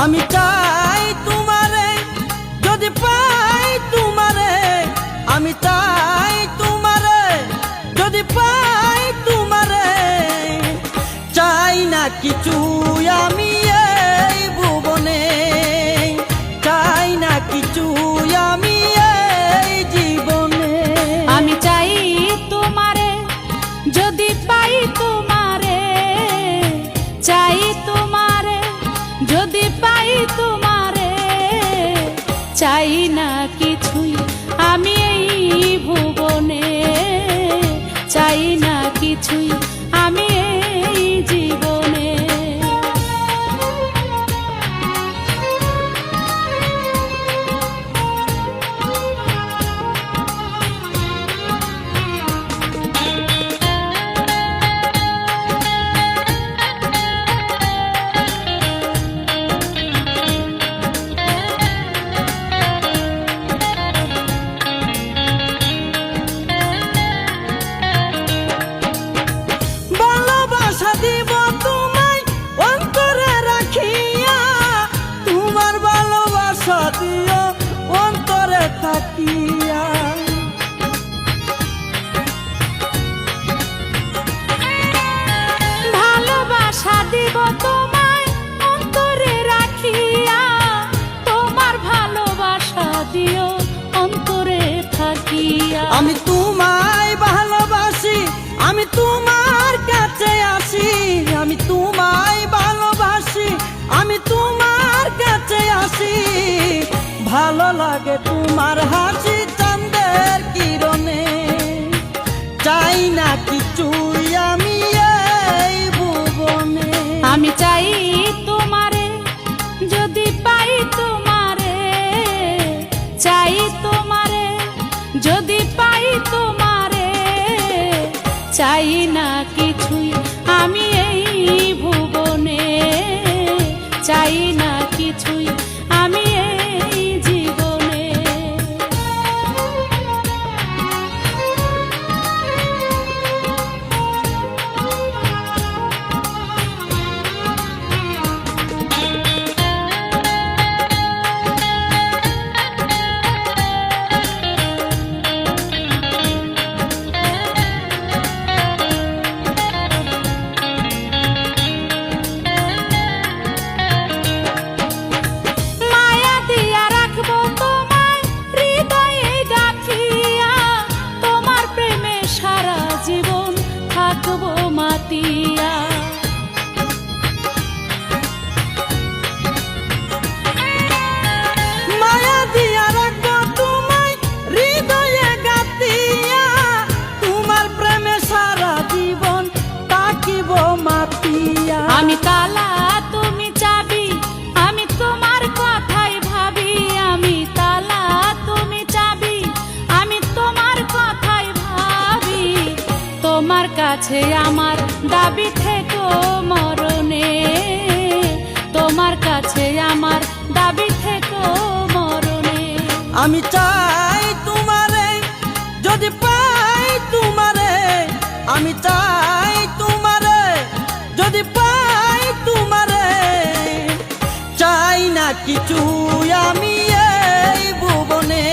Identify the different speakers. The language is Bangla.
Speaker 1: আমি চাই তোমারে যদি পাই তোমারে, আমি চাই তোমারে যদি পাই তোমারে, চাই না কিছু আমি এই ভুবনে, চাই না কিছু আমি এই জীবনে।
Speaker 2: আমি চাই তোমারে যদি পাই তোমারে, চাই তোমারে যদি পাই তোমারে, চাই না কিছুই আমি এই ভুবনে, চাই না কিছুই আমি এই জীবনে।
Speaker 1: দিও অন্তরে থাকিয়া,
Speaker 2: ভালোবাসা দিব তোমায় অন্তরে রাখিয়া, তোমার ভালোবাসা দিও অন্তরে থাকিয়া।
Speaker 1: আমি তোমায় ভালোবাসি, আমি তোমার কাছে আসি, আমি তোমায় ভালোবাসি, আমি তোমার কাছে আসি। ভালো লাগে তোমার হাসি চাঁদের কিরণে, চাই না কিছুই আমি এই ভুবনে।
Speaker 2: আমি চাই তোমারে যদি পাই তোমারে, চাই তোমারে যদি পাই তোমারে, চাই না কিছুই আমি এই ভুবনে, চাই না কিছুই আমি এই জীবনে।
Speaker 1: মায়া দিয়া রাখবো তোমায় হৃদয়ে গাঁথিয়া, তোমার প্রেমে সারা জীবন থাকিব মাতিয়া।
Speaker 2: আমি তালা তুমি চাবি, আমি তোমার কথাই ভাবি, আমি তালা তুমি চাবি, আমি তোমার কথাই ভাবি। তোমার কাছে আমার দাবি থেকো মরণে, তোমার কাছে আমার দাবি থেকো মরণে।
Speaker 1: আমি চাই তোমারে যদি পাই তোমারে, আমি চাই তোমারে যদি পাই তোমারে, চাই না কিছু আমি এই ভুবনে।